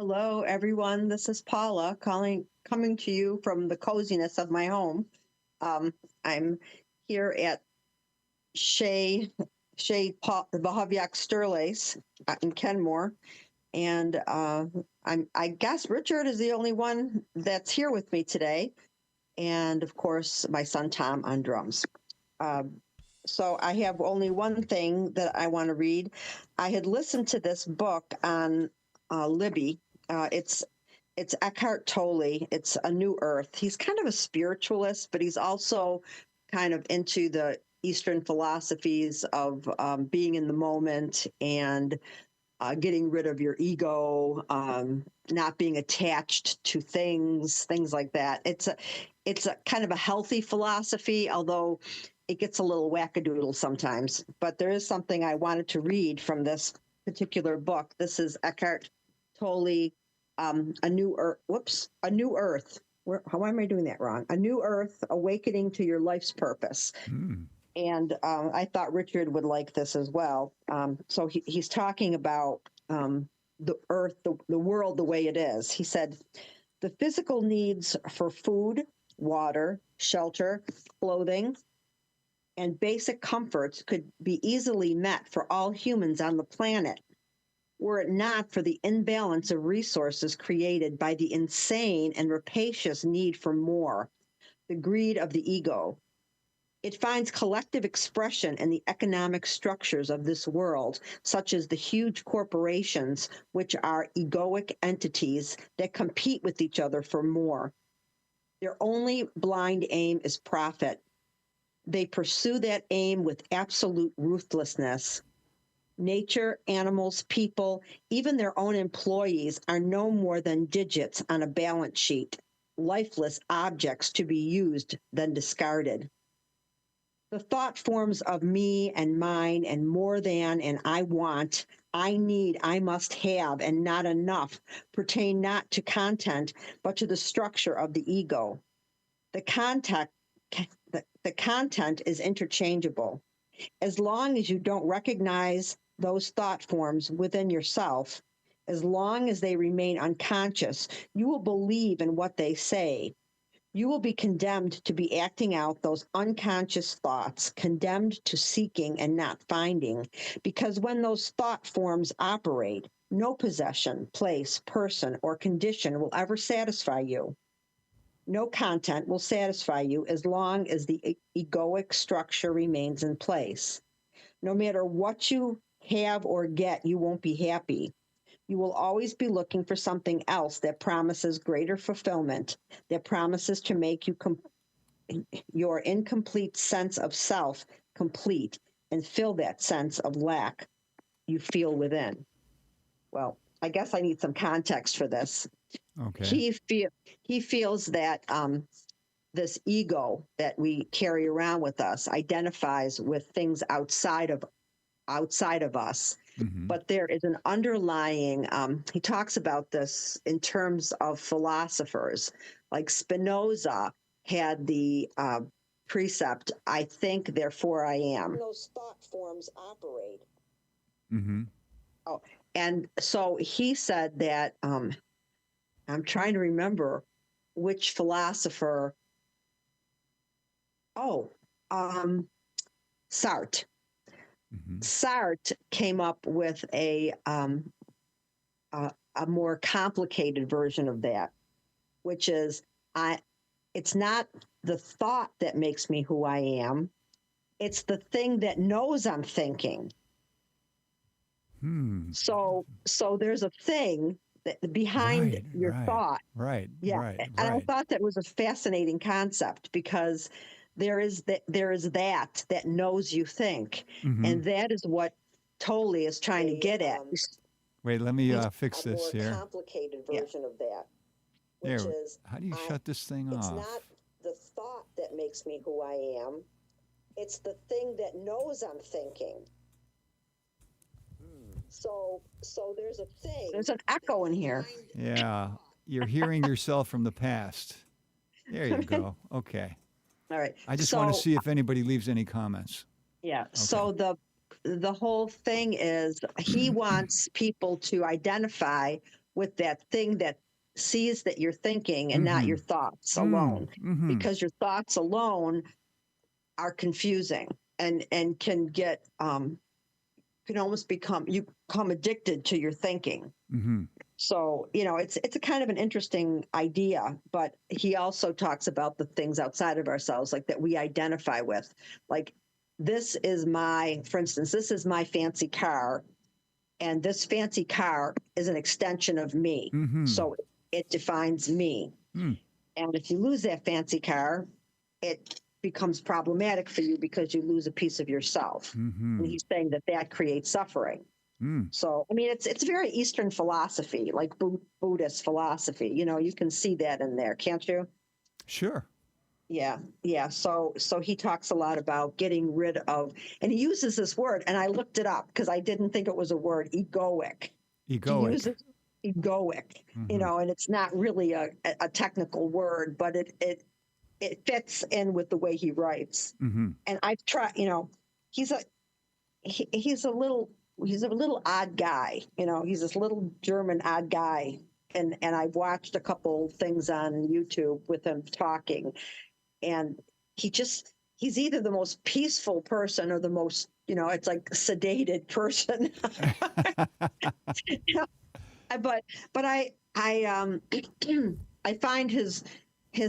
Hello, everyone. This is Paula coming to you from the coziness of my home. I'm here at Wachowaiak Sterlace in Kenmore, and I guess Richard is the only one that's here with me today, and of course my son Tom on drums. So I have only one thing that I want to read. I had listened to this book on Libby. It's Eckhart Tolle. It's A New Earth. He's kind of a spiritualist, but he's also kind of into the Eastern philosophies of being in the moment and getting rid of your ego, not being attached to things like that. It's a kind of a healthy philosophy, although it gets a little wackadoodle sometimes. But there is something I wanted to read from this particular book. This is Eckhart Tolle, A New Earth. Whoops, A New Earth. How am I doing that wrong? A New Earth, Awakening to Your Life's Purpose. And I thought Richard would like this as well. So he's talking about the earth, the world the way it is. He said, the physical needs for food, water, shelter, clothing, and basic comforts could be easily met for all humans on the planet, were it not for the imbalance of resources created by the insane and rapacious need for more, the greed of the ego. It finds collective expression in the economic structures of this world, such as the huge corporations, which are egoic entities that compete with each other for more. Their only blind aim is profit. They pursue that aim with absolute ruthlessness. Nature, animals, people, even their own employees are no more than digits on a balance sheet, lifeless objects to be used then discarded. The thought forms of me and mine and more than and I want, I need, I must have, and not enough pertain not to content, but to the structure of the ego. The content is interchangeable. As long as you don't recognize those thought forms within yourself, as long as they remain unconscious, you will believe in what they say. You will be condemned to be acting out those unconscious thoughts, condemned to seeking and not finding, because when those thought forms operate, no possession, place, person, or condition will ever satisfy you. No content will satisfy you as long as the egoic structure remains in place. No matter what you have or get, you won't be happy. You will always be looking for something else that promises greater fulfillment, that promises to make your incomplete sense of self complete and fill that sense of lack you feel within. Well, I guess I need some context for this. Okay. He feels that this ego that we carry around with us identifies with things outside of us. But there is an underlying, he talks about this in terms of philosophers. Like Spinoza had the precept, I think, therefore I am. Those thought forms operate. Oh, and so he said that, I'm trying to remember which philosopher. Oh, Sartre. Sartre came up with a more complicated version of that, which is it's not the thought that makes me who I am. It's the thing that knows I'm thinking. So there's a thing that behind your thought. Right. Yeah. Right. And I thought that was a fascinating concept because there is that knows you think. And that is what Tolle is trying to get at. Wait, let me fix this A more here. complicated version of that, which There. is How do you shut this thing it's off? not the thought that makes me who I am. It's the thing that knows I'm thinking. So there's a thing. There's an echo in here. Yeah. You're hearing yourself from the past. There you go. Okay. All right. I just want to see if anybody leaves any comments. Yeah. Okay. So the whole thing is he wants people to identify with that thing that sees that you're thinking and not your thoughts alone, because your thoughts alone are confusing and can get can almost become addicted to your thinking. So, it's a kind of an interesting idea, but he also talks about the things outside of ourselves, like that we identify with. Like, for instance, this is my fancy car, and this fancy car is an extension of me. So it defines me. And if you lose that fancy car, it becomes problematic for you because you lose a piece of yourself. And he's saying that creates suffering. So, I mean, it's very Eastern philosophy, like Buddhist philosophy. You can see that in there, can't you? Sure. Yeah. So he talks a lot about getting rid of, and he uses this word, and I looked it up because I didn't think it was a word, egoic. He uses egoic, and it's not really a technical word, but it fits in with the way he writes. And I've tried, he's a little odd guy, he's this little German odd guy. And I've watched a couple things on YouTube with him talking, and he's either the most peaceful person or the most, it's like sedated person. But I I find his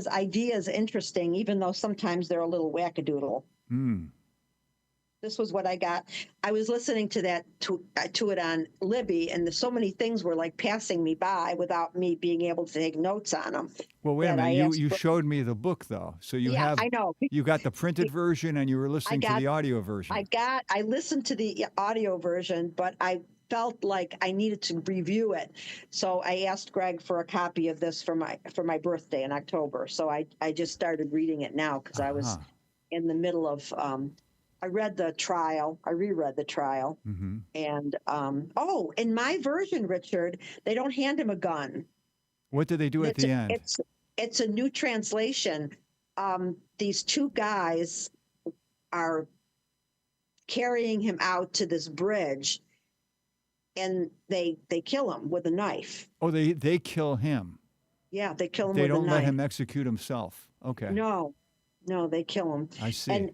ideas interesting, even though sometimes they're a little wackadoodle. This was what I got. I was listening to it on Libby, and so many things were like passing me by without me being able to take notes on them. Well, wait a minute. You showed me the book, though. So I know. You got the printed version, and you were listening to the audio version. I listened to the audio version, but I felt like I needed to review it. So I asked Greg for a copy of this for my birthday in October. So I just started reading it now because I was in the middle of I reread the trial. And in my version, Richard, they don't hand him a gun. What do they do at the end? It's a new translation. These two guys are carrying him out to this bridge, and they kill him with a knife. Oh, they kill him. Yeah, they kill him with a knife. They don't let him execute himself. Okay. No, they kill him. I see. And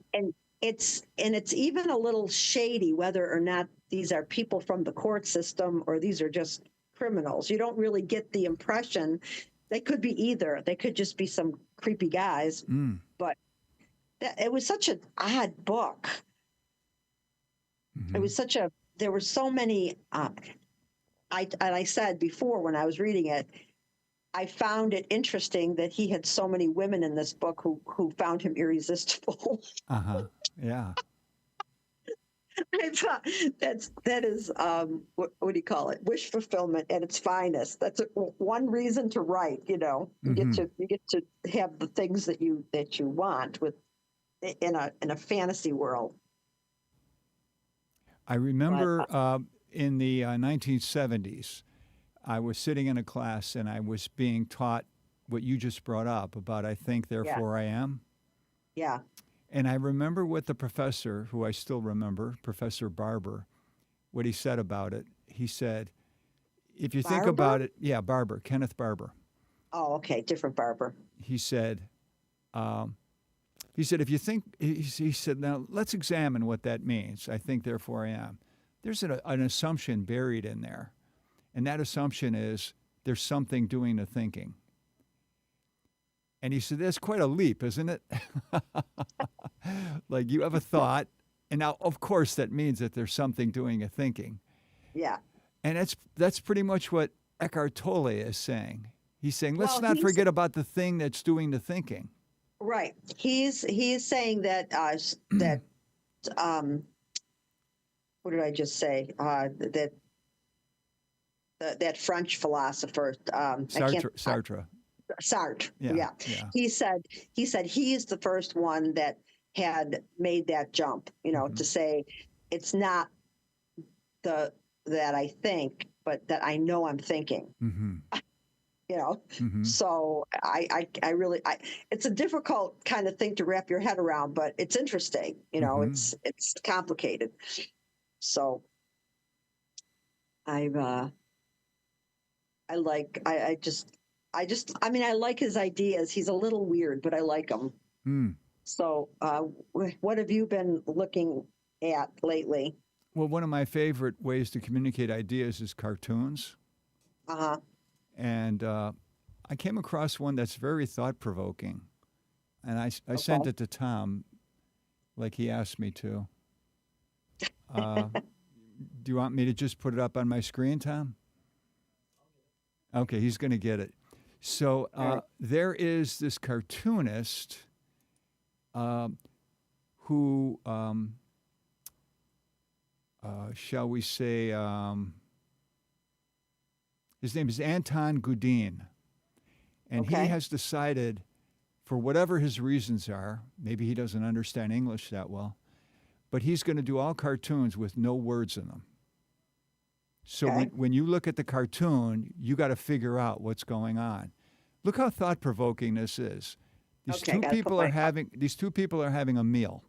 it's even a little shady whether or not these are people from the court system or these are just criminals. You don't really get the impression. They could be either. They could just be some creepy guys. But it was such an odd book. It was there were so many, I said before when I was reading it, I found it interesting that he had so many women in this book who found him irresistible. Yeah. I thought that is what do you call it? Wish fulfillment at its finest. That's one reason to write. You get to have the things that you want in a fantasy world. I remember in the 1970s. I was sitting in a class and I was being taught what you just brought up about I think, therefore I am. Yeah. And I remember what the professor, who I still remember, Professor Barber, what he said about it. He said, if you think about it, Barber, Kenneth Barber. Oh, okay, different Barber. He said, if you think, he said, now let's examine what that means. I think, therefore I am. There's an assumption buried in there. And that assumption is there's something doing the thinking. And he said, that's quite a leap, isn't it? Like you have a thought, and now, of course, that means that there's something doing a thinking. Yeah. And that's pretty much what Eckhart Tolle is saying. He's saying, let's not forget about the thing that's doing the thinking. Right. He's saying that what did I just say? That French philosopher, Sartre. Sartre. Yeah. He said he's the first one that had made that jump, to say it's not that I think, but that I know I'm thinking. So I really it's a difficult kind of thing to wrap your head around, but it's interesting. It's complicated. So I've I mean, I like his ideas. He's a little weird, but I like him. Hmm. So, what have you been looking at lately? Well, one of my favorite ways to communicate ideas is cartoons. Uh-huh. And I came across one that's very thought provoking. And I sent Okay. it to Tom like he asked me to. Uh, do you want me to just put it up on my screen, Tom? Okay, he's going to get it. So All right. there is this cartoonist who, shall we say, his name is Anton Gudin. And he Okay. has decided, for whatever his reasons are, maybe he doesn't understand English that well, but he's going to do all cartoons with no words in them. So Okay. when you look at the cartoon, you got to figure out what's going on. Look how thought provoking this is. Okay. Got to put my. These two people are having a meal,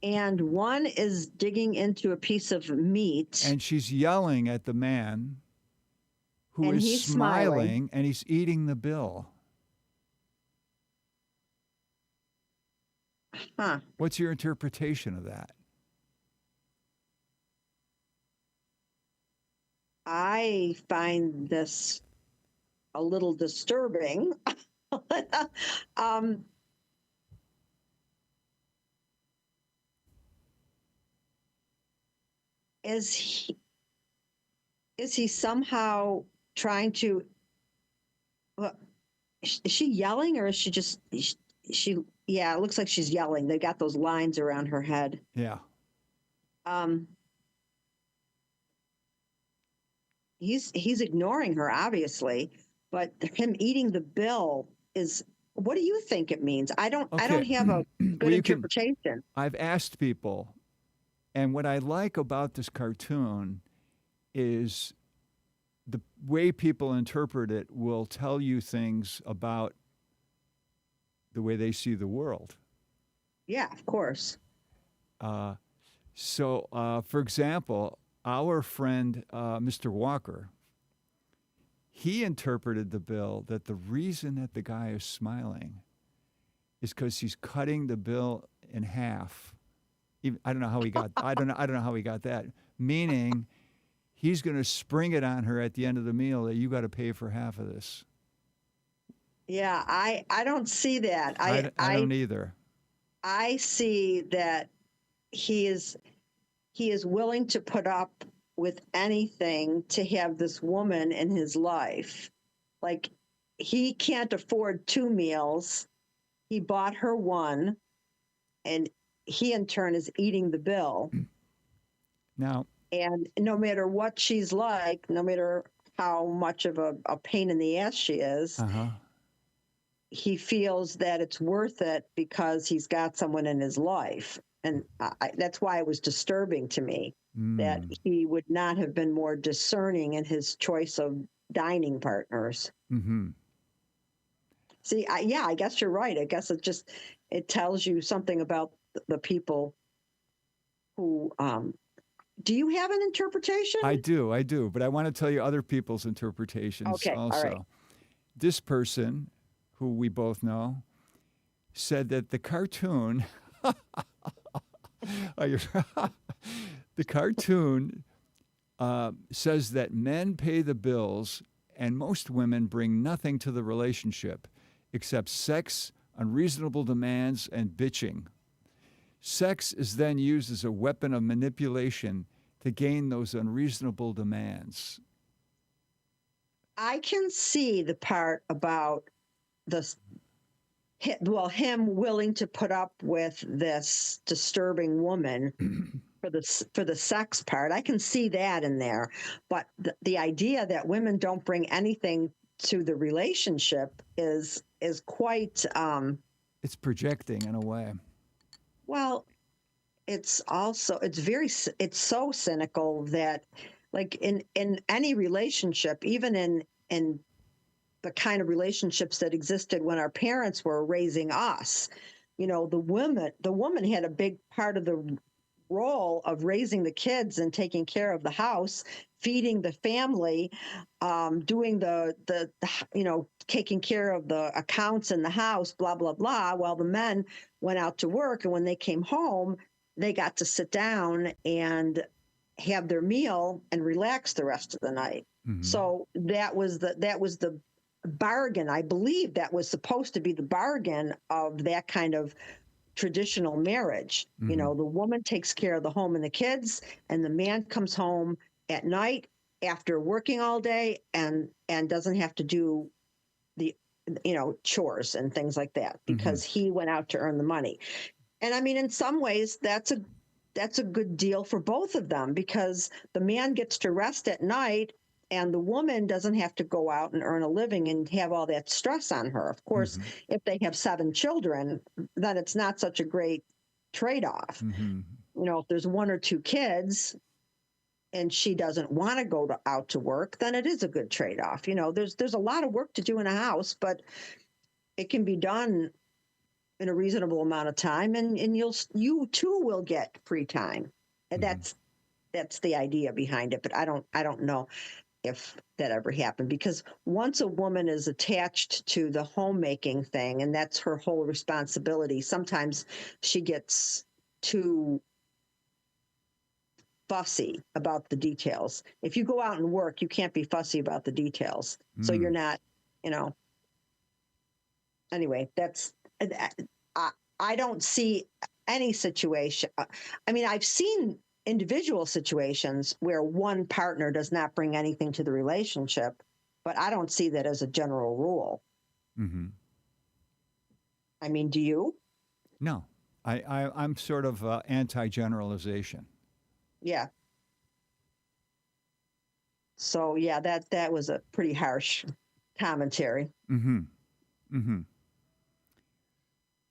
And one is digging into a piece of meat, and she's yelling at the man who and is he's smiling. smiling, and he's eating the bill. Huh. What's your interpretation of that? I find this a little disturbing. um, is he is he somehow trying to? Well, is she yelling, or is she just she? Yeah, it looks like she's yelling. They got those lines around her head. Yeah. Um, he's ignoring her obviously, but him eating the bill is. What do you think it means? I Okay. don't have a Well, good you can. interpretation. I've asked people, and what I like about this cartoon is the way people interpret it will tell you things about the way they see the world. Yeah, of course. Uh, for example, our friend Mr. Walker, he interpreted the bill that the reason that the guy is smiling is because he's cutting the bill in half. Even, I don't know how he got. I don't know how he got that. Meaning, he's going to spring it on her at the end of the meal that you got to pay for half of this. Yeah, I don't see that. I don't either. I see that he is he is willing to put up with anything to have this woman in his life. Like, he can't afford two meals. He bought her one, and he in turn is eating the bill. Now, And no matter what she's like, no matter how much of a pain in the ass she is, uh-huh. he feels that it's worth it because he's got someone in his life. And that's why it was disturbing to me that he would not have been more discerning in his choice of dining partners. Mm-hmm. See, yeah, I guess you're right. I guess it tells you something about the people who. Do you have an interpretation? I do, but I want to tell you other people's interpretations Okay, also. all right. This person, who we both know, said that the cartoon, the cartoon says that men pay the bills and most women bring nothing to the relationship except sex, unreasonable demands, and bitching. Sex is then used as a weapon of manipulation to gain those unreasonable demands. I can see the part about the him willing to put up with this disturbing woman for the sex part. I can see that in there, but the idea that women don't bring anything to the relationship is quite It's projecting in a way. well. It's also it's so cynical that, like, in any relationship, even in the kind of relationships that existed when our parents were raising us, the woman had a big part of role of raising the kids and taking care of the house, feeding the family, doing taking care of the accounts in the house, blah, blah, blah, while the men went out to work. And when they came home, they got to sit down and have their meal and relax the rest of the night. Mm-hmm. So that was the bargain. I believe that was supposed to be the bargain of that kind of traditional marriage. Mm-hmm. The woman takes care of the home and the kids, and the man comes home at night after working all day and doesn't have to do the chores and things like that because he went out to earn the money. And I mean, in some ways, that's a good deal for both of them because the man gets to rest at night and the woman doesn't have to go out and earn a living and have all that stress on her. Of course, if they have 7 children, then it's not such a great trade-off. If there's 1 or 2 kids and she doesn't want to go out to work, then it is a good trade-off. There's a lot of work to do in a house, but it can be done in a reasonable amount of time, and you too will get free time. And that's the idea behind it. But I don't know if that ever happened, because once a woman is attached to the homemaking thing and that's her whole responsibility, sometimes she gets too fussy about the details. If you go out and work, you can't be fussy about the details. So you're not, anyway, I don't see any situation. I mean, I've seen individual situations where one partner does not bring anything to the relationship, but I don't see that as a general rule. I mean, do you? No, I'm sort of anti-generalization. Yeah. So yeah, that was a pretty harsh commentary.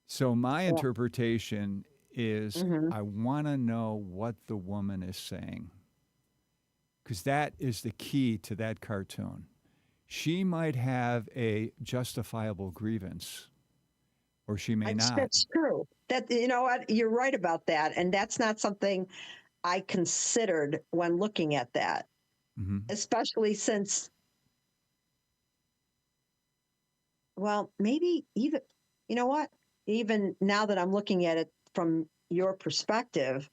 So my interpretation is I want to know what the woman is saying, because that is the key to that cartoon. She might have a justifiable grievance, or she may not. That's true. That, what, you're right about that. And that's not something I considered when looking at that, especially since, well, maybe even, you know what? Even now that I'm looking at it from your perspective,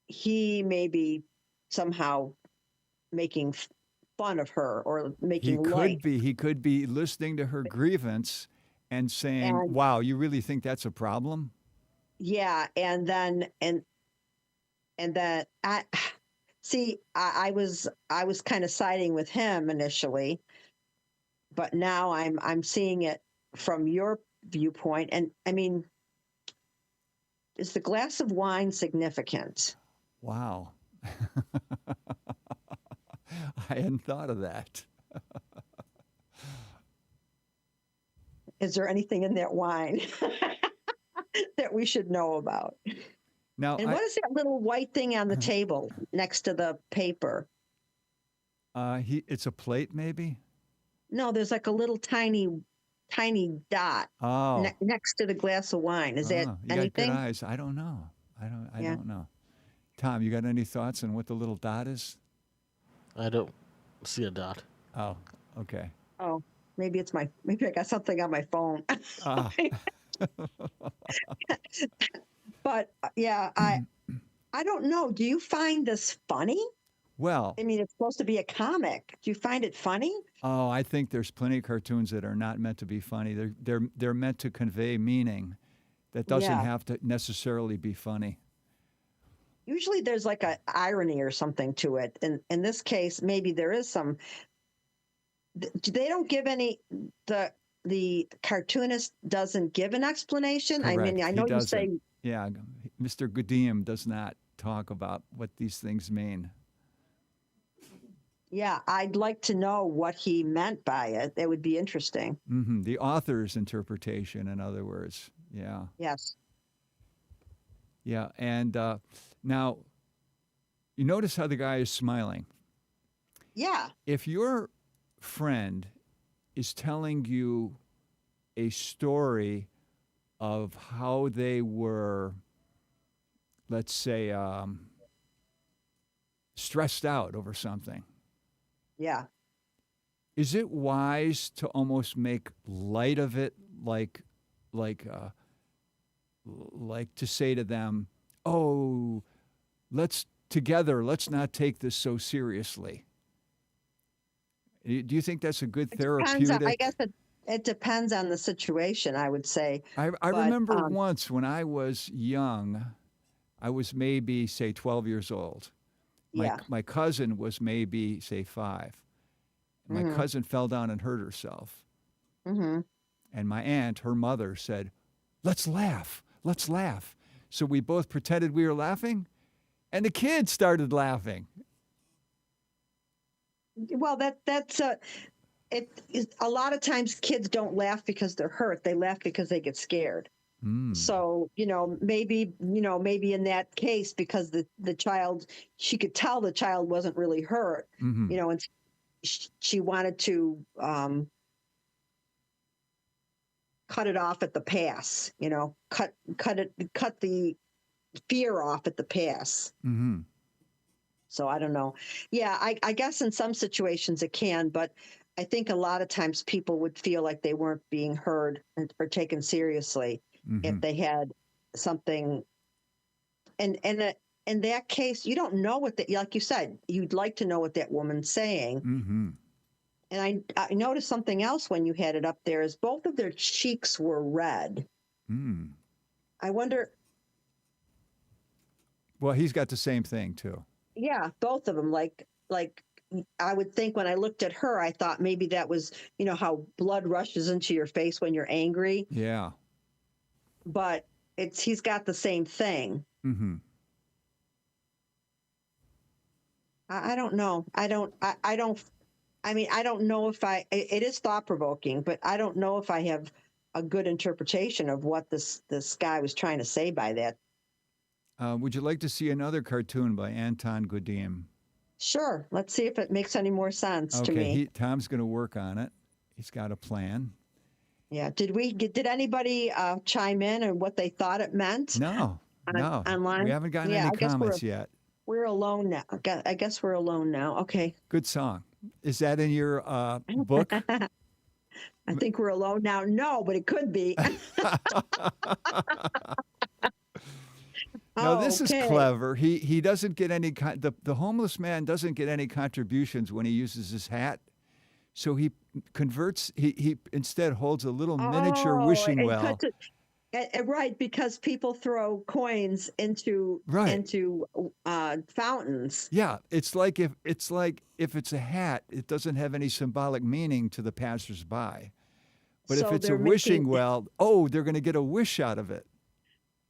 he may be somehow making fun of her or making light. He could be listening to her grievance and saying, wow, you really think that's a problem? Yeah. And then I was kind of siding with him initially, but now I'm seeing it from your viewpoint. And I mean, is the glass of wine significant? Wow. I hadn't thought of that. Is there anything in that wine that we should know about? Now, and what is that little white thing on the table next to the paper? It's a plate, maybe? No, there's like a little tiny dot next to the glass of wine. Is that you anything? Got good eyes. I don't know. I don't know. Tom, you got any thoughts on what the little dot is? I don't see a dot. Oh, okay. Oh, maybe I got something on my phone. But yeah, I don't know. Do you find this funny? Well, I mean, it's supposed to be a comic. Do you find it funny? Oh, I think there's plenty of cartoons that are not meant to be funny. They're meant to convey meaning that doesn't have to necessarily be funny. Usually there's like an irony or something to it. And in this case, maybe there is some. They don't give any. The cartoonist doesn't give an explanation. Correct. I mean, I know you say. Yeah, Mr. Goodiem does not talk about what these things mean. Yeah, I'd like to know what he meant by it. That would be interesting. The author's interpretation, in other words. Yeah. Yes. Yeah, and now you notice how the guy is smiling. Yeah. If your friend is telling you a story of how they were, let's say, stressed out over something. Yeah. Is it wise to almost make light of it, like, uh, like to say to them, "Oh, let's not take this so seriously." Do you think that's a good It depends. I therapeutic? guess it depends on the situation, I would say. I But remember once when I was young, I was maybe say 12 years old. yeah. My cousin was maybe say 5. My Hmm. cousin fell down and hurt herself. Hmm. And my aunt, her mother, said, "Let's laugh. Let's laugh." So we both pretended we were laughing, and the kids started laughing. Well, that's it is a lot of times kids don't laugh because they're hurt. They laugh because they get scared. Mm. So, maybe in that case, because the child, she could tell the child wasn't really hurt, Mm-hmm. and she wanted to cut it off at the pass, cut the fear off at the pass. Mm-hmm. So I don't know. Yeah, I guess in some situations it can, but I think a lot of times people would feel like they weren't being heard or taken seriously Mm-hmm. if they had something. And in that case, you don't know like you said, you'd like to know what that woman's saying. Mm-hmm. And I noticed something else when you had it up there is both of their cheeks were red. Mm. I wonder, Well, he's got the same thing too. yeah, both of them. Like I would think when I looked at her, I thought maybe that was, how blood rushes into your face when you're angry, Yeah. but he's got the same thing. Mm-hmm. I don't know. I don't, I mean, I don't know if it is thought provoking, but I don't know if I have a good interpretation of what this guy was trying to say by that. Would you like to see another cartoon by Anton Godim? Sure. Let's see if it makes any more sense to Okay, me. Tom's going to work on it. He's got a plan. Yeah. Did anybody chime in on what they thought it meant No, no, we online? haven't gotten Yeah, any I guess comments yet. we're alone now. I guess we're alone now. Okay. Good song. Is that in your book? I think we're alone now. No, but it could be. No, this is Okay. clever. He doesn't get any the homeless man doesn't get any contributions when he uses his hat. So he converts he instead holds a little miniature Oh, wishing and well. cut it right, because people throw coins into Right. fountains. Yeah, it's like if it's a hat, it doesn't have any symbolic meaning to the passersby. But if So it's a they're making wishing well, oh, they're going to get a wish out of it.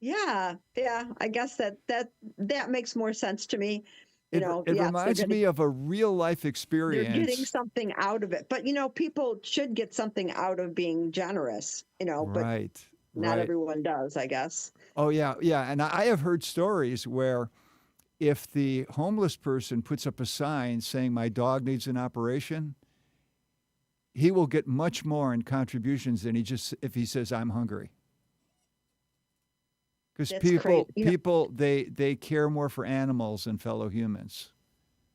yeah, yeah. I guess that makes more sense to me. It Yes, reminds me of a real life they're getting experience. something out of it. But people should get something out of being generous, but Right, not right. everyone does, I guess. Oh yeah, yeah. And I have heard stories where if the homeless person puts up a sign saying my dog needs an operation, he will get much more in contributions than if he says I'm hungry. Because That's crazy. people they care more for animals than fellow humans.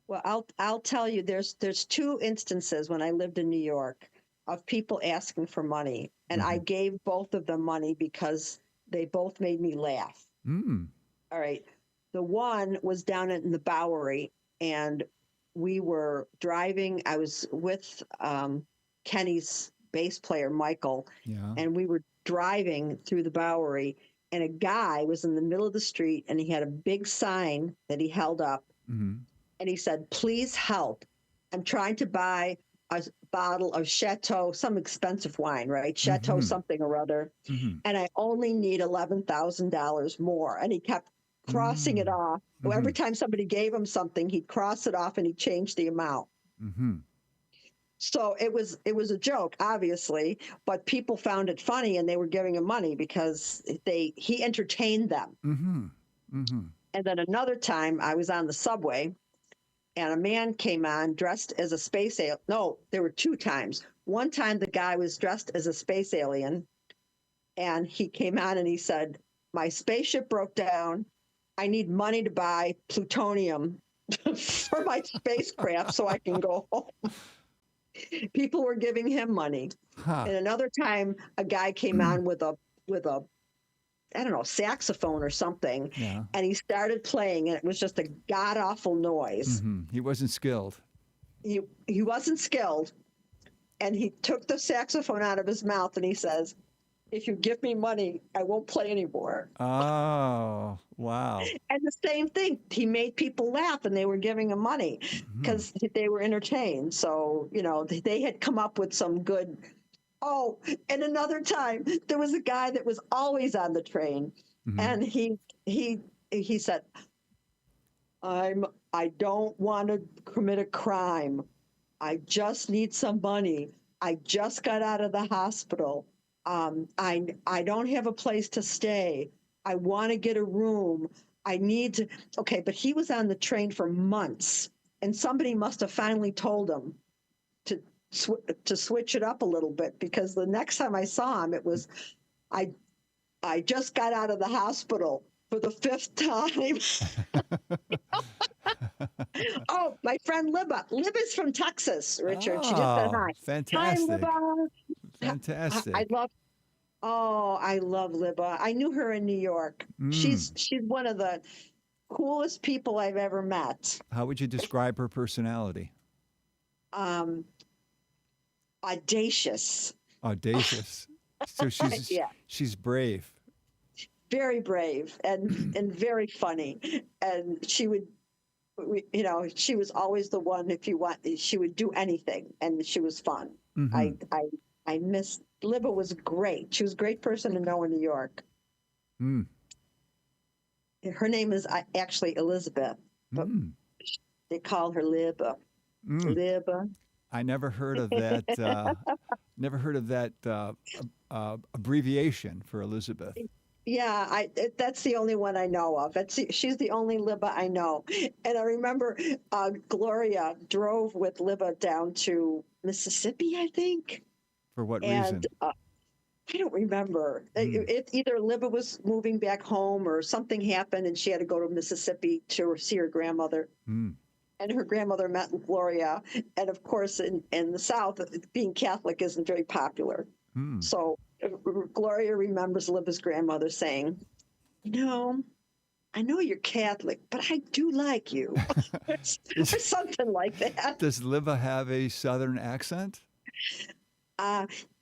Well, I'll tell you, there's two instances when I lived in New York of people asking for money, and I Mhm. gave both of them money because they both made me laugh. Mm. All right. The one was down in the Bowery, and we were driving. I was with Kenny's bass player, Michael, Yeah. and we were driving through the Bowery, and a guy was in the middle of the street, and he had a big sign that he held up, Hmm. and he said, "Please help. I'm trying to buy a bottle of Chateau, some expensive wine, right? Chateau Hmm. something or other. Hmm. And I only need $11,000 more." And he kept crossing it Mm. off. So Hmm. every time somebody gave him something, he'd cross it off and he'd change the amount. Hmm. So it was a joke, obviously, but people found it funny and they were giving him money because he entertained them. Hmm. Hmm. And then another time I was on the subway and a man came on dressed as a space alien. No, there were two times. One time the guy was dressed as a space alien, and he came on and he said, "My spaceship broke down. I need money to buy plutonium for my spacecraft so I can go home." People were giving him money. Huh. And another time, a guy came on with a I don't know, saxophone or something, Yeah. and he started playing, and it was just a god awful noise. He wasn't skilled. He wasn't skilled, and he took the saxophone out of his mouth, and he says, "If you give me money, I won't play anymore." Oh, wow. And the same thing, he made people laugh, and they were giving him money because they were entertained. So, you know, they had come up with some good. Oh, and another time, there was a guy that was always on the train, and he said, I don't want to commit a crime. I just need some money. I just got out of the hospital. I don't have a place to stay. I want to get a room. I need to. Okay, but he was on the train for months, and somebody must have finally told him to switch it up a little bit, because the next time I saw him, it was, I just got out of the hospital for the 5th time. Oh, my friend Libba. Libba's from Texas, Richard. She just said hi. Fantastic. Hi, Libba. Fantastic. I love Libba. I knew her in New York. She's one of the coolest people I've ever met. How would you describe her personality? Audacious. Audacious. So she's brave. Very brave and very funny. And she would, you know, she was always the one, if you want, she would do anything, and she was fun. I miss Libba. Was great. She was a great person to know in New York. Her name is actually Elizabeth, but they call her Libba. Libba. I never heard of that. Never heard of that abbreviation for Elizabeth. Yeah, that's the only one I know of. She's the only Libba I know. And I remember Gloria drove with Libba down to Mississippi, I think. For what and, reason? I don't remember. Either Libba was moving back home or something happened, and she had to go to Mississippi to see her grandmother. And her grandmother met Gloria. And of course, in the South, being Catholic isn't very popular. So Gloria remembers Libba's grandmother saying, "You know, I know you're Catholic, but I do like you." Or something like that. Does Libba have a Southern accent?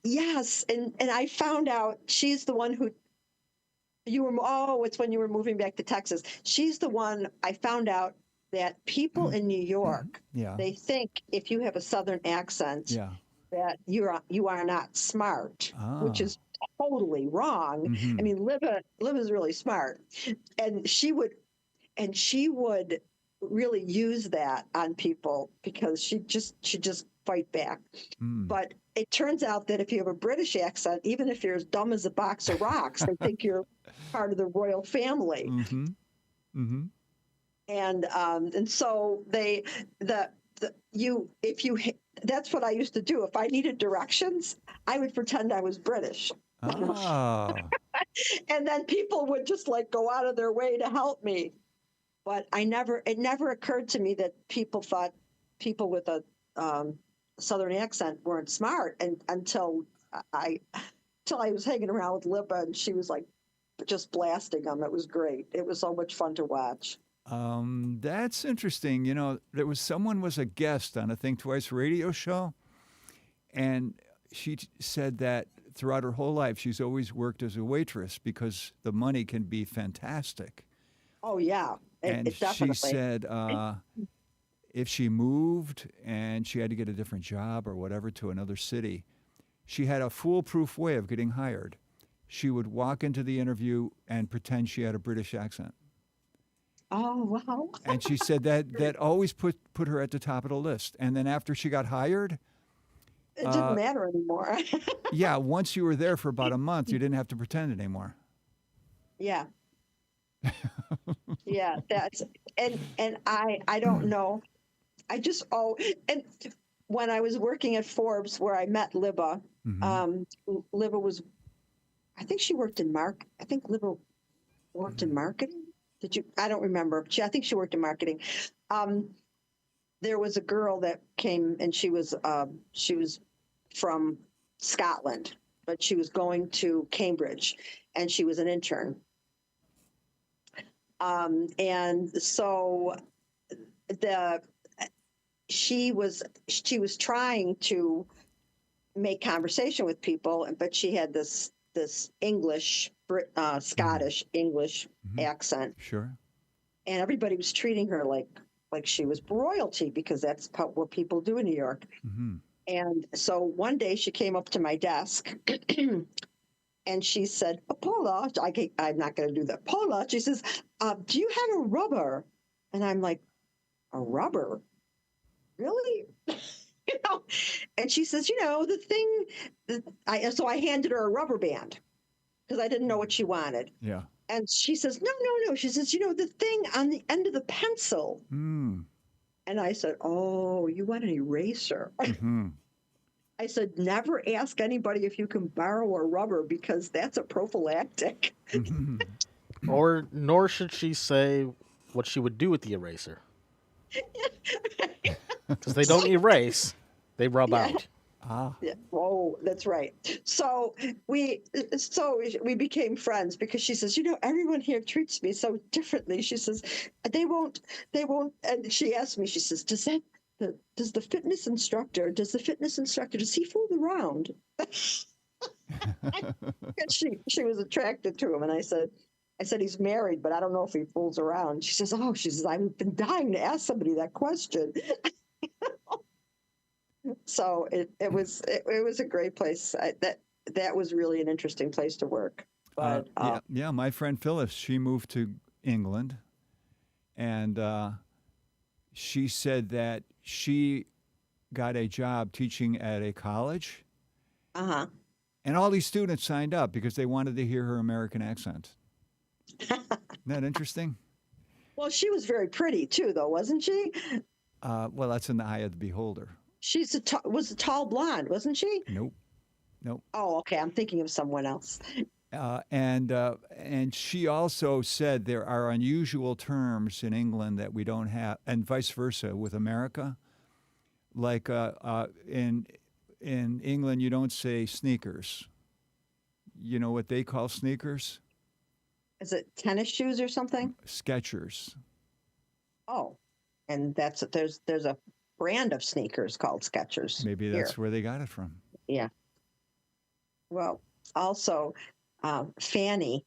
Yes. And I found out she's the one who it's when you were moving back to Texas. She's the one I found out that people in New York, they think if you have a Southern accent, that you are not smart, which is totally wrong. I mean, Libba's really smart, and she would really use that on people because she just fight back. But it turns out that if you have a British accent, even if you're as dumb as a box of rocks, they think you're part of the royal family. And so that's what I used to do. If I needed directions, I would pretend I was British. And then people would just like go out of their way to help me. But it never occurred to me that people thought people with a Southern accent weren't smart, and until I was hanging around with Libba, and she was like just blasting them. It was great. It was so much fun to watch. That's interesting. You know, someone was a guest on a Think Twice radio show, and she said that throughout her whole life she's always worked as a waitress because the money can be fantastic. Oh yeah, and she said if she moved and she had to get a different job or whatever to another city, she had a foolproof way of getting hired. She would walk into the interview and pretend she had a British accent. Oh, wow. And she said that always put her at the top of the list. And then after she got hired, it didn't matter anymore. Yeah, once you were there for about a month, you didn't have to pretend anymore. Yeah. Yeah, and I don't know. And when I was working at Forbes where I met Libba, Libba was, I think she worked in I think Liv worked in marketing. Did you? I don't remember. I think she worked in marketing. Um, there was a girl that came, and she was from Scotland, but she was going to Cambridge, and she was an intern. And so the she was trying to make conversation with people, but she had this English, Scottish English accent, Sure. and everybody was treating her like she was royalty because that's what people do in New York. Mm-hmm. And so one day she came up to my desk and she said, Paula, I'm not going to do that. Paula, she says, do you have a rubber? And I'm like, a rubber? Really? And she says, the thing so I handed her a rubber band because I didn't know what she wanted. Yeah. And she says, no. She says, the thing on the end of the pencil. Mm. And I said, oh, you want an eraser? Mm-hmm. I said, never ask anybody if you can borrow a rubber because that's a prophylactic. Mm-hmm. Nor should she say what she would do with the eraser. Because they don't erase, they rub out. Ah. Yeah. Oh, that's right. So we became friends because she says, everyone here treats me so differently. She says, they won't. And she asked me, she says, does the fitness instructor, does he fool around? And she was attracted to him. And I said, he's married, but I don't know if he fools around. She says, I've been dying to ask somebody that question. So it was a great place. That was really an interesting place to work. But yeah, my friend Phyllis, she moved to England, and she said that she got a job teaching at a college, and all these students signed up because they wanted to hear her American accent. Isn't that interesting? Well, she was very pretty too, though, wasn't she? Well, that's in the eye of the beholder. She's was a tall blonde, wasn't she? Nope. Oh, okay. I'm thinking of someone else. And she also said there are unusual terms in England that we don't have, and vice versa with America. Like in England, you don't say sneakers. You know what they call sneakers? Is it tennis shoes or something? Skechers. Oh, and there's a brand of sneakers called Skechers. Maybe that's where they got it from. Yeah. Well, also, fanny.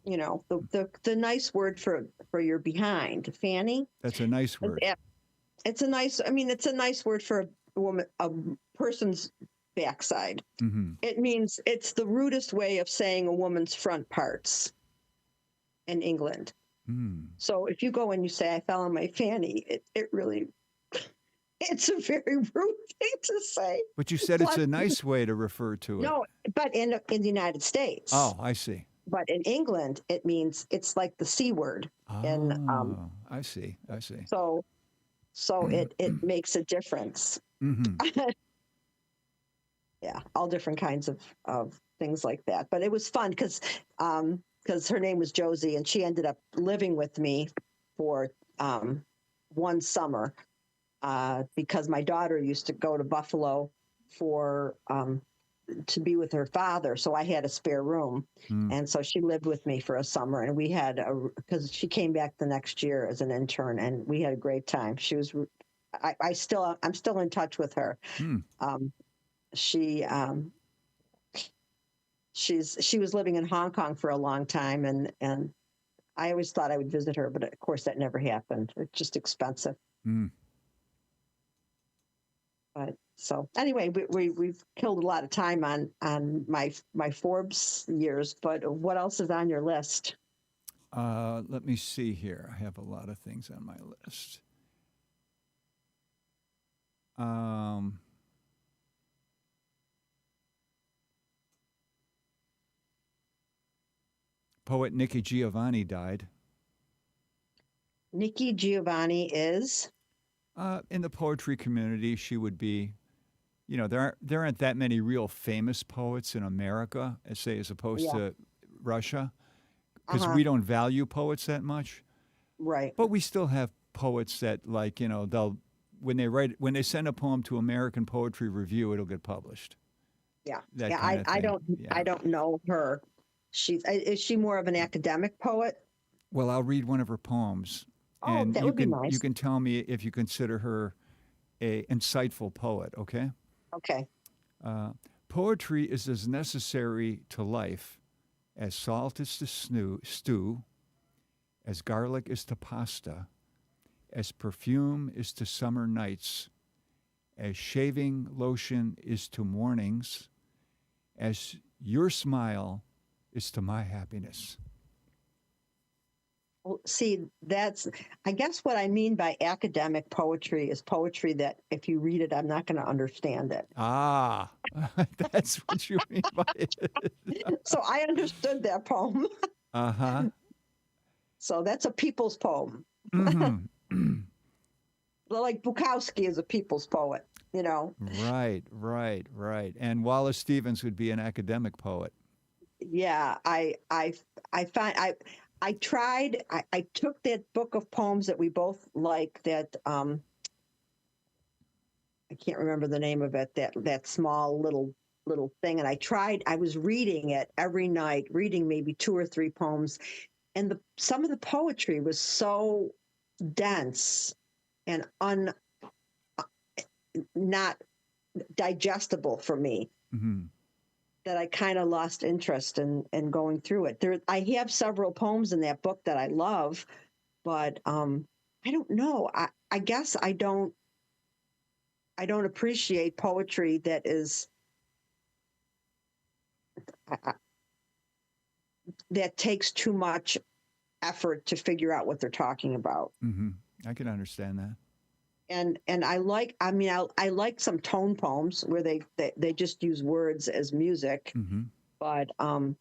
The nice word for your behind, fanny. That's a nice word. It's a nice. I mean, it's a nice word for a person's backside. Mm-hmm. It means it's the rudest way of saying a woman's front parts in England. Mm. So if you go and you say, I fell on my fanny, it really, it's a very rude thing to say. But you said it's a nice way to refer to it. No, but in the United States. Oh, I see. But in England, it means it's like the C word. Oh, I see. So it makes a difference. Mm-hmm. Yeah, all different kinds of things like that. But it was fun because her name was Josie, and she ended up living with me for one summer because my daughter used to go to Buffalo to be with her father. So I had a spare room. And so she lived with me for a summer, and we had because she came back the next year as an intern, and we had a great time. She was, I'm still in touch with her. She was living in Hong Kong for a long time, and I always thought I would visit her, but of course that never happened. It's just expensive. But so anyway, we've killed a lot of time on my Forbes years. But what else is on your list? Let me see here. I have a lot of things on my list. Poet Nikki Giovanni died. Nikki Giovanni is? In the poetry community, she would be there aren't that many real famous poets in America, as opposed Yeah. to Russia, because Uh-huh. we don't value poets that much. Right. But we still have poets that, like, they'll when they send a poem to American Poetry Review, it'll get published. Yeah. That Yeah. kind of thing. I Yeah. don't know her. Is she more of an academic poet? Well, I'll read one of her poems, Oh, and that you would be can nice. tell me if you consider her a insightful poet. Okay. Okay. Uh, Poetry is as necessary to life as salt is to stew, as garlic is to pasta, as perfume is to summer nights, as shaving lotion is to mornings, as your smile is to my happiness. Well, see, I guess what I mean by academic poetry is poetry that if you read it, I'm not going to understand it. Ah, that's what you mean by it. So I understood that poem. Uh-huh. So that's a people's poem. Mm-hmm. Like Bukowski is a people's poet, Right. And Wallace Stevens would be an academic poet. Yeah, I tried. I took that book of poems that we both like. That I can't remember the name of it. That small little thing, and I tried. I was reading it every night, reading maybe 2 or 3 poems, and some of the poetry was so dense and not digestible for me. Mm-hmm. That I kind of lost interest in going through it. I have several poems in that book that I love, but I don't know. I guess I don't appreciate poetry that is that takes too much effort to figure out what they're talking about. Mm-hmm. I can understand that. And I like some tone poems where they just use words as music, Mm-hmm. but I'm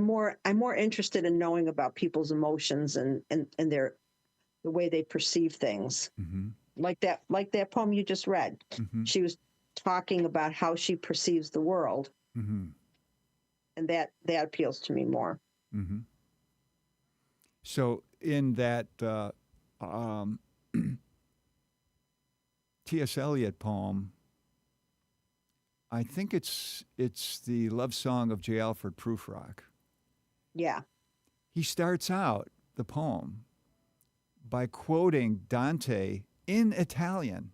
more interested in knowing about people's emotions and the way they perceive things. Mm-hmm. Like that poem you just read. Mm-hmm. She was talking about how she perceives the world, Mm-hmm. and that appeals to me more. Mm-hmm. So in that T.S. Eliot poem, I think it's the love song of J. Alfred Prufrock. Yeah. He starts out the poem by quoting Dante in Italian,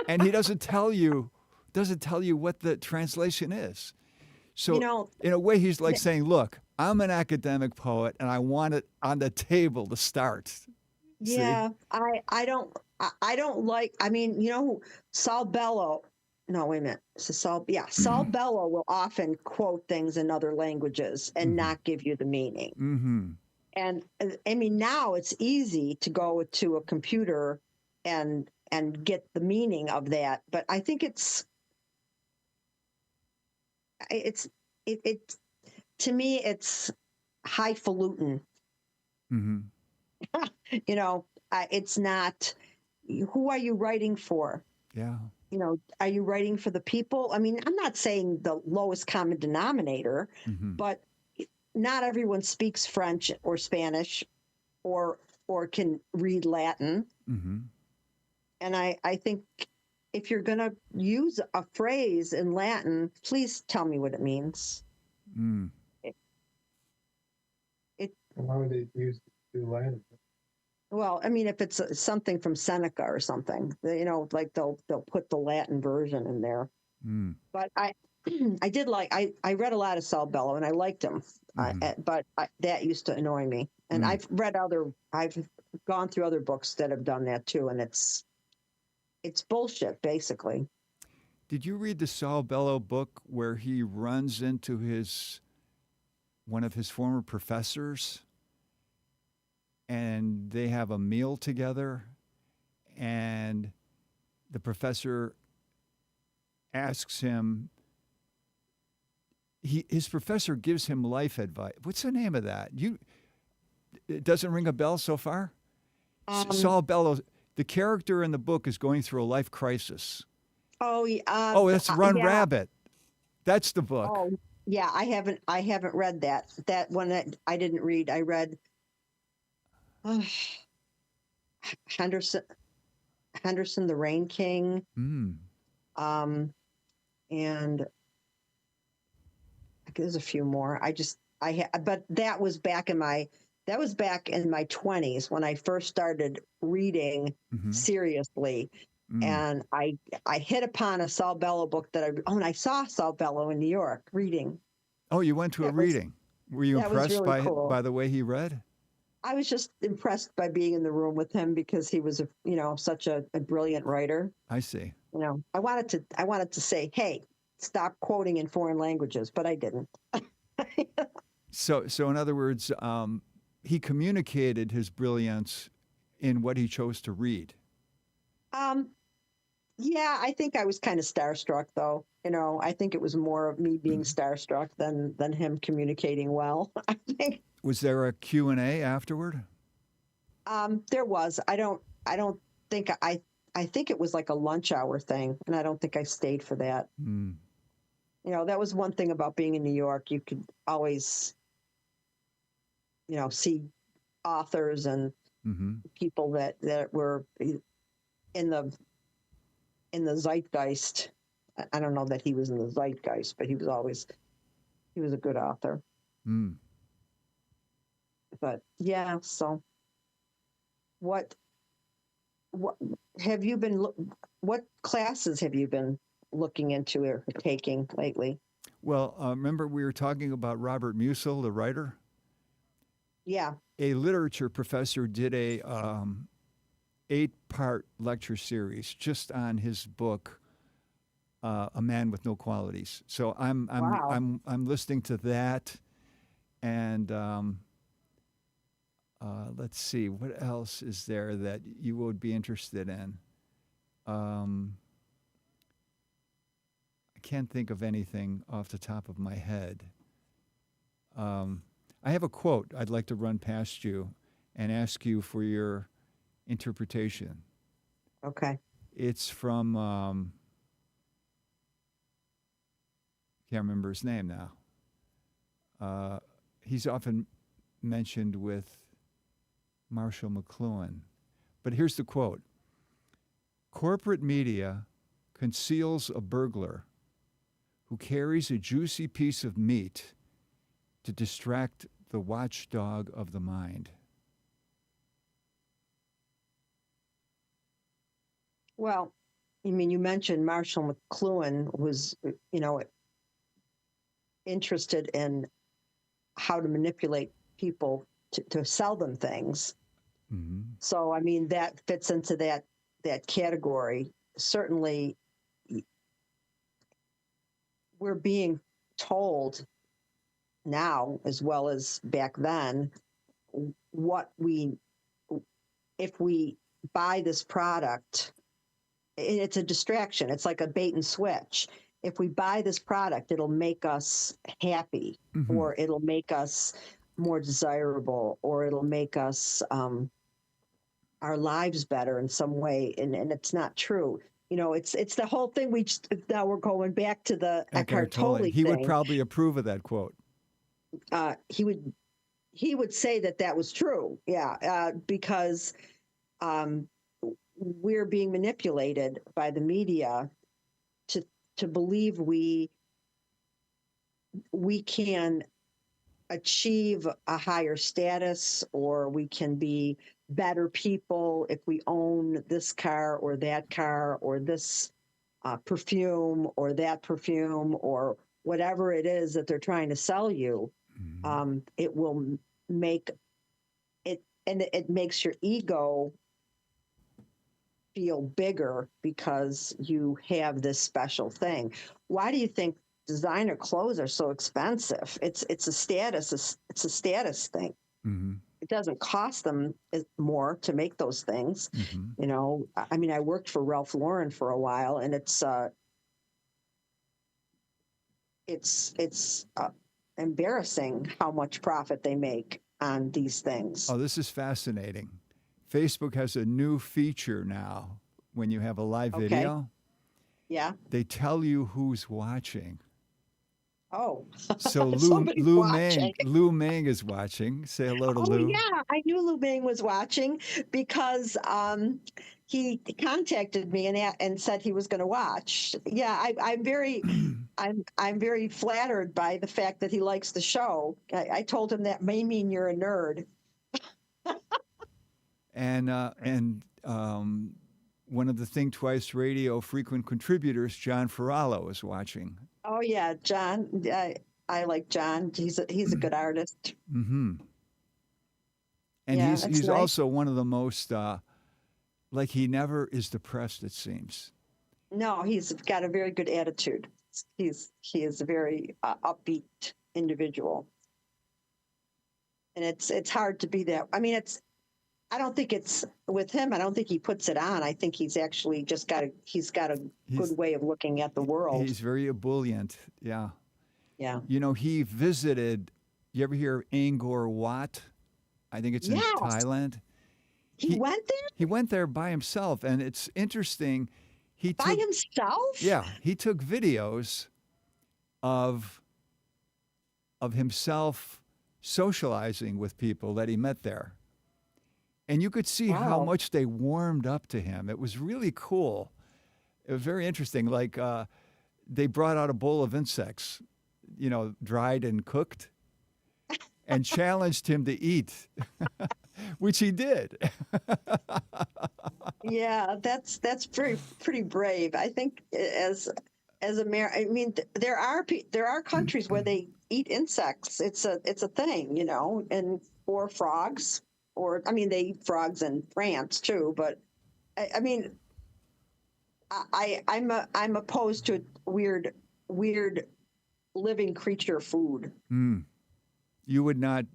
and he doesn't tell you what the translation is. So in a way, he's like saying, "Look, I'm an academic poet, and I want it on the table to start." Yeah, See? I don't like. I mean, Saul Bellow. No, wait a minute. Saul Bellow will often quote things in other languages and not give you the meaning. Mm-hmm. And I mean, now it's easy to go to a computer and get the meaning of that. But I think it to me it's highfalutin. Mm-hmm. It's not. Who are you writing for? Yeah. Are you writing for the people? I mean, I'm not saying the lowest common denominator, Mm-hmm. but not everyone speaks French or Spanish or can read Latin. Mm-hmm. And I think if you're going to use a phrase in Latin, please tell me what it means. Mm. Why would they use the Latin? Well, I mean, if it's something from Seneca or something, like they'll put the Latin version in there. Mm. But I I read a lot of Saul Bellow and I liked him, but that used to annoy me. And I've gone through other books that have done that too, and it's bullshit basically. Did you read the Saul Bellow book where he runs into one of his former professors? And they have a meal together, and the professor asks him, his professor gives him life advice. What's the name of that? It doesn't ring a bell so far? Saul Bellow, the character in the book is going through a life crisis. Oh, Oh, that's Run yeah. Rabbit. That's the book. Oh, yeah. I haven't read that. That one that I didn't read. I read uh, Henderson, the Rain King, Mm. um, and there's a few more. But that was back in my 20s when I first started reading Hmm. seriously. Mm. And I hit upon a Saul Bellow book and I saw Saul Bellow in New York reading. Oh, you went to a That was reading. Were you that was impressed really cool. by the way he read? I was just impressed by being in the room with him because he was such a brilliant writer. I see. I wanted to say, hey, stop quoting in foreign languages, but I didn't. So in other words, he communicated his brilliance in what he chose to read. um, Yeah, I think I was kind of starstruck, though. I think it was more of me being starstruck than him communicating well. I think Was there a Q&A afterward? there was. I don't think I think it was like a lunch hour thing, and I don't think I stayed for that. Mm. That was one thing about being in New York. You could always, see authors and Hmm. people that were in the zeitgeist. I don't know that he was in the zeitgeist, but he was a good author. Mm. But yeah, so what what have you been what classes have you been looking into or taking lately? Well, remember we were talking about Robert Musil, the writer? Yeah. A literature professor did a 8-part lecture series just on his book, A Man with No Qualities. So Wow. I'm listening to that, and let's see what else is there that you would be interested in. I can't think of anything off the top of my head. I have a quote I'd like to run past you and ask you for your interpretation. Okay. It's from can't remember his name now. He's often mentioned with Marshall McLuhan. But here's the quote: corporate media conceals a burglar who carries a juicy piece of meat to distract the watchdog of the mind. Well, you mentioned Marshall McLuhan was, interested in how to manipulate people to sell them things. Mm-hmm. So, that fits into that category. Certainly, we're being told now, as well as back then, what if we buy this product, it's a distraction. It's like a bait and switch. If we buy this product, it'll make us happy, Mm-hmm. or it'll make us more desirable, or it'll make us our lives better in some way. And it's not true. It's the whole thing. Now we're going back to the Eckhart Eckhart Tolle. Tolle He would thing. probably approve of that quote. He would say that was true. Yeah, because we're being manipulated by the media to believe we can achieve a higher status, or we can be better people if we own this car or this perfume or that perfume or whatever it is that they're trying to sell you. Mm-hmm. It will make it, and it makes your ego feel bigger because you have this special thing. Why do you think designer clothes are so expensive? It's a status thing. Mm-hmm. It doesn't cost them more to make those things. Mm-hmm. I worked for Ralph Lauren for a while, and it's embarrassing how much profit they make on these things. Oh, this is fascinating. Facebook has a new feature now when you have a live Okay. video. Yeah. They tell you who's watching. Oh, So somebody's watching. Lou Ming is watching. Say hello to Oh Lou. yeah, I knew Lu Bing was watching because he contacted me and said he was going to watch. Yeah, I'm very flattered by the fact that he likes the show. I told him that may mean you're a nerd. And one of the Think Twice Radio frequent contributors, John Ferrallo, is watching. Oh yeah, John. I like John. He's a good artist. Mm-hmm. And Yeah, that's he's nice. also one of the most like he never is depressed. It seems. No, he's got a very good attitude. He is a very upbeat individual, and it's hard to be that. I mean, I don't think it's with him. I don't think he puts it on. I think he's actually just he's got a good way of looking at the world. He's very ebullient. Yeah. Yeah. You know, he visited. You ever hear of Angkor Wat? I think it's in Yes. Thailand. He went there He went there by himself, and it's interesting. by himself. Yeah, he took videos of himself socializing with people that he met there. And you could see how Wow. much they warmed up to him. It was really cool. It was very interesting. Like they brought out a bowl of insects, you know, dried and cooked, and challenged him to eat, which he did. Yeah, that's pretty brave. I think I mean, there are countries where they eat insects. It's a thing, you know, or frogs, or I mean, they eat frogs in France too. But I mean, I'm opposed to weird living creature food. Mm. You would not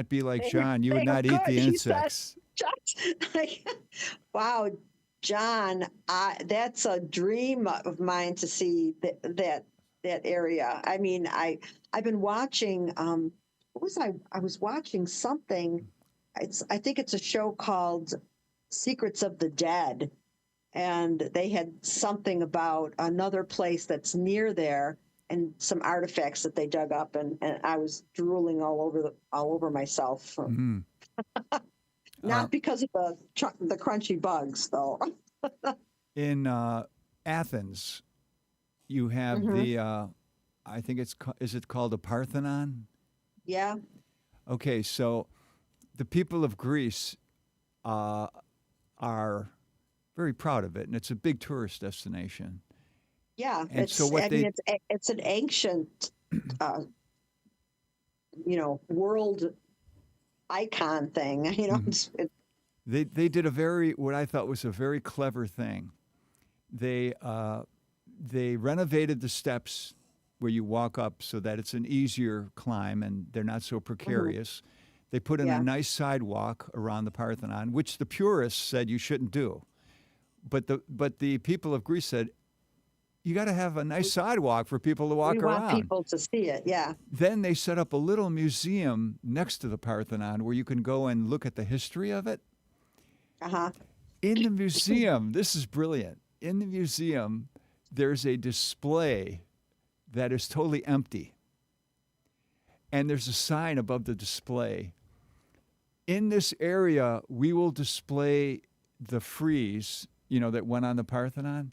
be like John. You would not eat the He said, insects. wow, John, that's a dream of mine to see that area. I mean, I've been watching. What was I? I was watching something. I think it's a show called Secrets of the Dead, and they had something about another place that's near there and some artifacts that they dug up, and I was drooling all over myself. Mhm. Not because of the crunchy bugs, though. In Athens, you have Mhm. the I think is it called the Parthenon? Yeah, Okay, so the people of Greece are very proud of it, and it's a big tourist destination. yeah. And so what I mean, it's an ancient, world icon thing. You know, Mhm. They did what I thought was a very clever thing. They renovated the steps where you walk up so that it's an easier climb and they're not so precarious. They put in Yeah. a nice sidewalk around the Parthenon, which the purists said you shouldn't do. But the people of Greece said you got to have a nice sidewalk for people to walk we around. want people to see it. Yeah. Then they set up a little museum next to the Parthenon where you can go and look at the history of it. Uh-huh. In the museum, this is brilliant. In the museum, there's a display that is totally empty. And there's a sign above the display. In this area, we will display the frieze, that went on the Parthenon.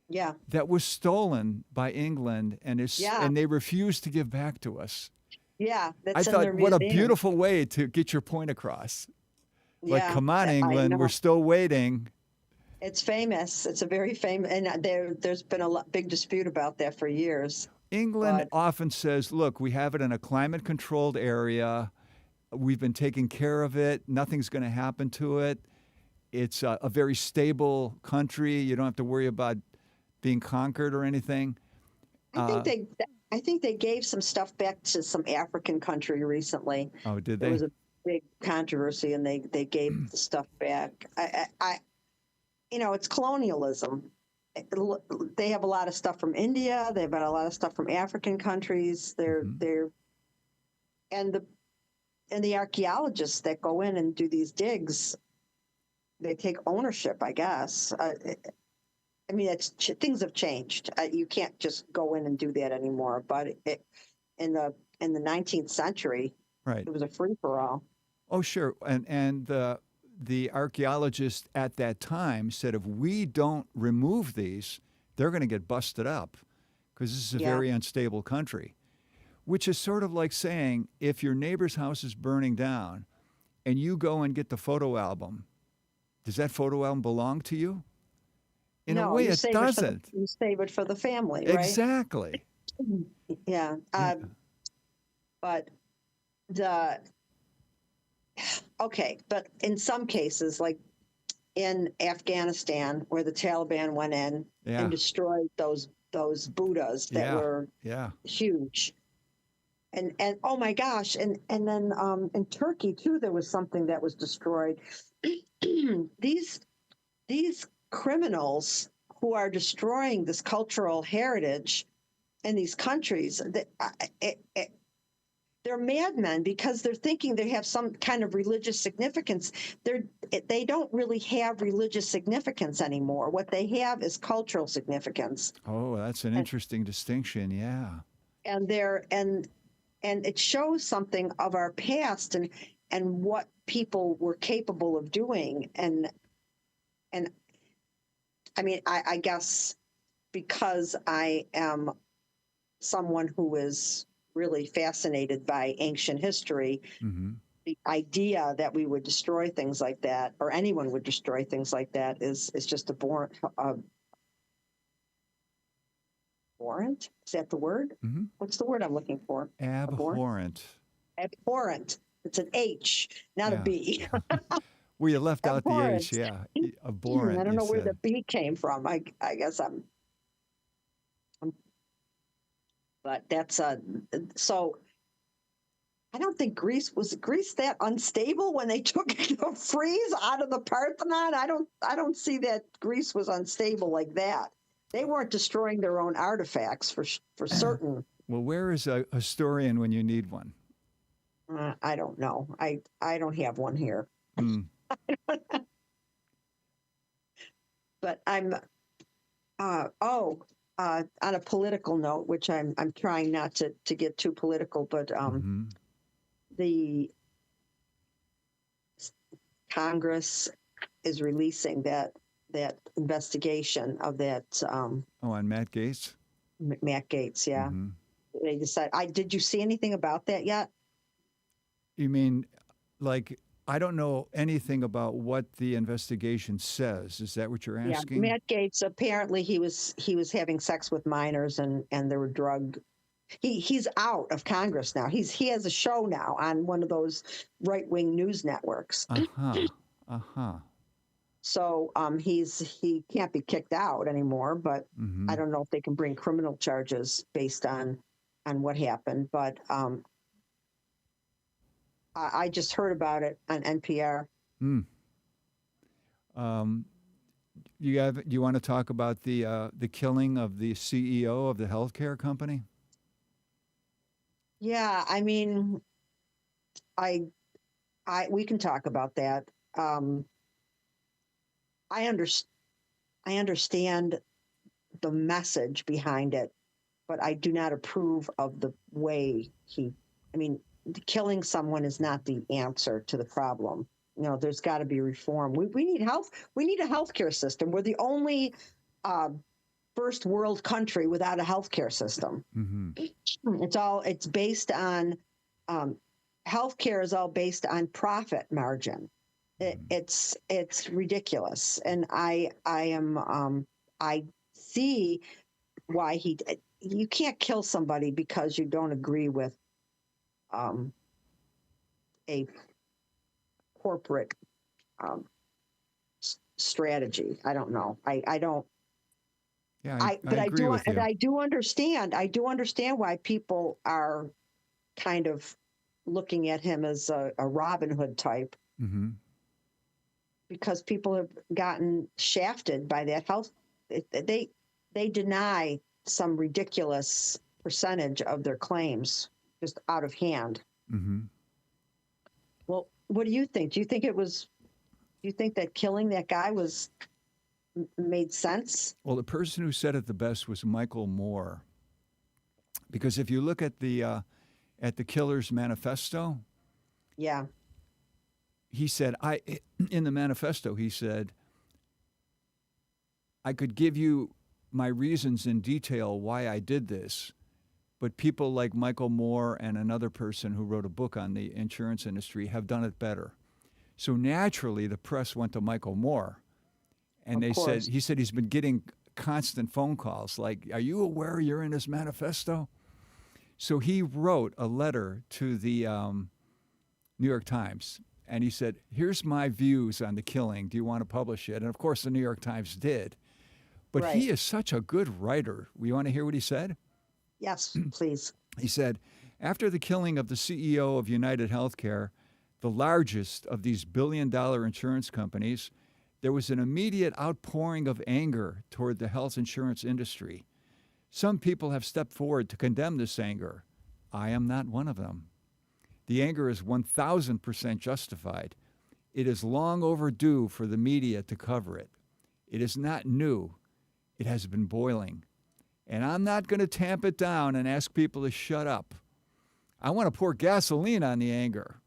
Yeah. That was stolen by England and Yeah. and they refused to give back to us. Yeah. I That's in thought, their what a museum. beautiful way to get your point across. Like, Yeah, come on, I England, know. we're still waiting. It's famous. It's a very famous, and there's been a big dispute about that for years. England But- often says, look, we have it in a climate controlled area. We've been taking care of it. Nothing's going to happen to it. It's a very stable country. You don't have to worry about being conquered or anything. I think they gave some stuff back to some African country recently. Oh, did There they? was a big controversy, and they gave the stuff back. It's colonialism. They have a lot of stuff from India. They've got a lot of stuff from African countries. Mhm. And the archaeologists that go in and do these digs, they take ownership, I guess. I I mean, things have changed. You can't just go in and do that anymore. But in the 19th century, Right. it was a free for all. Oh, sure. And the archaeologists at that time said if we don't remove these, they're going to get busted up because this is a Yeah. very unstable country. Which is sort of like saying if your neighbor's house is burning down and you go and get the photo album, does that photo album belong to you? In a No, way, you it save doesn't. you save it for the family, right? Exactly. Yeah. Yeah. But the okay, but in some cases, like in Afghanistan, where the Taliban went in Yeah. and destroyed those Buddhas that Yeah. were Yeah. huge, and oh my gosh, and then in Turkey too, there was something that was destroyed. these criminals who are destroying this cultural heritage in these countries, they're madmen because they're thinking they have some kind of religious significance. They don't really have religious significance anymore. What they have is cultural significance. Oh, that's an And, interesting distinction. Yeah. and they're and it shows something of our past and what people were capable of doing. And I mean, I guess because I am someone who is really fascinated by ancient history, Mm-hmm. the idea that we would destroy things like that, or anyone would destroy things like that, is just abhorrent. Abhorrent? Is that the word? Mm-hmm. What's the word I'm looking for? Abhorrent. Abhorrent. It's an H, not a Yeah. B. Well, you left out the H. Abhorrent. Yeah. I Abhorrent, don't you know where the said. B came from. I guess but that's so. I don't think was Greece that unstable when they took the frieze out of the Parthenon. I don't see that Greece was unstable like that. They weren't destroying their own artifacts for certain. Well, where is a historian when you need one? I don't know. I don't have one here. Mm. But I'm on a political note, which I'm trying not to get too political, but Mm-hmm. the Congress is releasing that investigation of that Oh, on Matt Gates? Matt Gates. Yeah, Mm-hmm. they decide. Did you see anything about that yet? You mean, like, I don't know anything about what the investigation says. Is that what you're asking? Yeah, Matt Gates. Apparently, he was having sex with minors, and there were drug. He's out of Congress now. He has a show now on one of those right-wing news networks. Uh-huh. Uh-huh. So he can't be kicked out anymore. But Mm-hmm. I don't know if they can bring criminal charges based on what happened. But I just heard about it on NPR. Mm. You want to talk about the killing of the CEO of the healthcare company? Yeah, I mean, we can talk about that. I understand the message behind it, but I do not approve of the way I mean, killing someone is not the answer to the problem. You know, there's got to be reform. We need health. We need a healthcare system. We're the only first world country without a healthcare system. Mm-hmm. It's based on healthcare is all based on profit margin. It's ridiculous, and I see why you can't kill somebody because you don't agree with a corporate strategy. I don't know. I don't. Yeah, I agree with you. I do understand. I do understand why people are kind of looking at him as a Robin Hood type. Mm-hmm. Because people have gotten shafted by that health. They deny some ridiculous percentage of their claims just out of hand. Mm-hmm. Well, what do you think? Do you think that killing that guy was made sense. Well, the person who said it the best was Michael Moore, because if you look at the killer's manifesto, Yeah. he said, in the manifesto, he said, I could give you my reasons in detail why I did this, but people like Michael Moore and another person who wrote a book on the insurance industry have done it better. So naturally, the press went to Michael Moore, and Of course. he said he's been getting constant phone calls like, are you aware you're in his manifesto? So he wrote a letter to the New York Times, and he said, here's my views on the killing. Do you want to publish it? And of course, the New York Times did. But Right. he is such a good writer. You want to hear what he said? Yes, please. He said, after the killing of the CEO of United Healthcare, the largest of these billion-dollar insurance companies, there was an immediate outpouring of anger toward the health insurance industry. Some people have stepped forward to condemn this anger. I am not one of them. The anger is 1,000% justified. It is long overdue for the media to cover it. It is not new. It has been boiling. And I'm not going to tamp it down and ask people to shut up. I want to pour gasoline on the anger,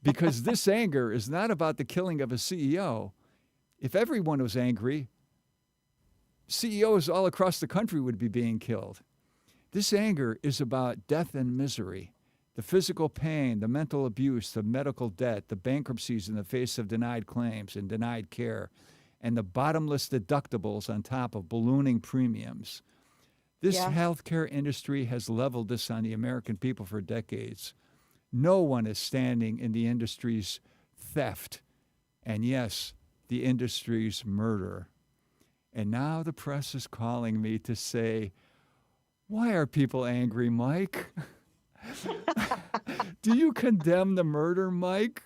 because this anger is not about the killing of a CEO. If everyone was angry, CEOs all across the country would be being killed. This anger is about death and misery, the physical pain, the mental abuse, the medical debt, the bankruptcies in the face of denied claims and denied care, and the bottomless deductibles on top of ballooning premiums. This Yeah. healthcare industry has leveled this on the American people for decades. No one is standing in the industry's theft, and yes, the industry's murder. And now the press is calling me to say, why are people angry, Mike? Do you condemn the murder, Mike?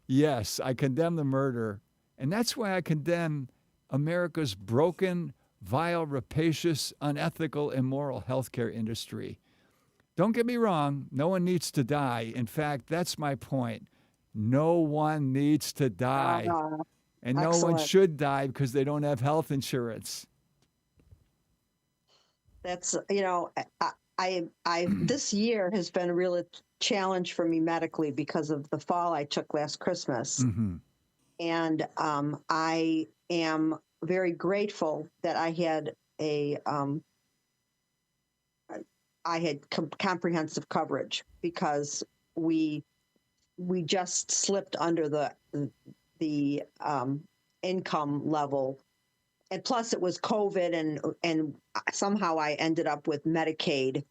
Yes, I condemn the murder. And that's why I condemn America's broken, vile, rapacious, unethical, immoral healthcare industry. Don't get me wrong, no one needs to die. In fact, that's my point. No one needs to die. And no one excellent. should die because they don't have health insurance. That's, this year has been a real challenge for me medically because of the fall I took last Christmas. Mm-hmm. And I am very grateful that I had comprehensive coverage, because we just slipped under the income level, and plus it was COVID, and somehow I ended up with Medicaid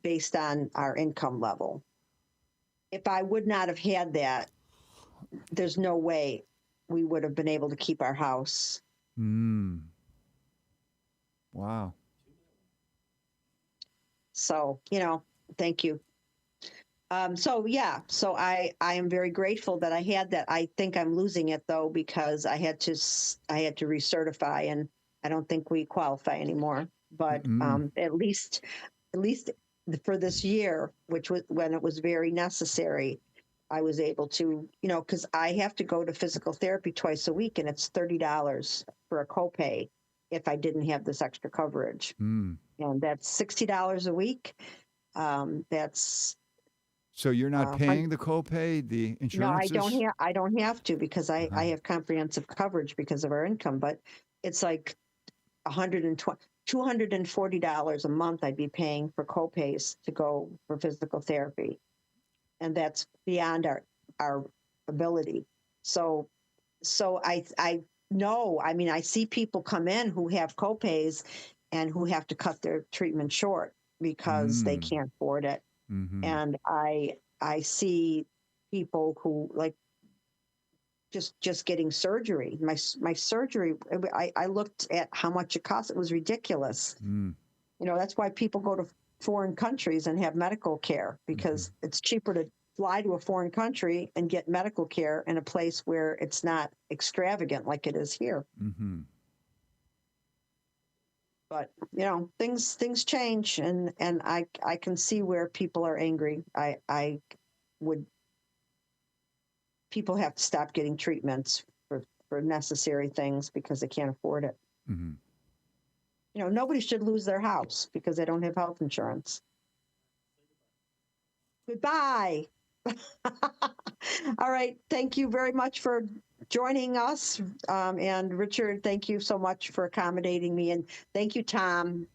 based on our income level. If I would not have had that, there's no way we would have been able to keep our house. Wow. So, thank you. So I am very grateful that I had that. I think I'm losing it though, because I had to recertify, and I don't think we qualify anymore. But at least for this year, which was when it was very necessary, I was able to, because I have to go to physical therapy twice a week, and it's $30 for a copay if I didn't have this extra coverage, and that's $60 a week. That's So you're not paying the copay, the insurance? No, I don't have to, because I have comprehensive coverage because of our income. But it's like $240 a month I'd be paying for copays to go for physical therapy, and that's beyond our ability. So I know. I mean, I see people come in who have copays and who have to cut their treatment short because they can't afford it. Mm-hmm. And I see people who like just getting surgery. My surgery, I looked at how much it cost. It was ridiculous. That's why people go to foreign countries and have medical care, because it's cheaper to fly to a foreign country and get medical care in a place where it's not extravagant like it is here. Mm-hmm. But things change, and I can see where people are angry. People have to stop getting treatments for for necessary things because they can't afford it. Mhm. You know, nobody should lose their house because they don't have health insurance. Goodbye. All right. Thank you very much for joining us. And Richard, thank you so much for accommodating me. And thank you, Tom.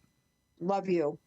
Love you.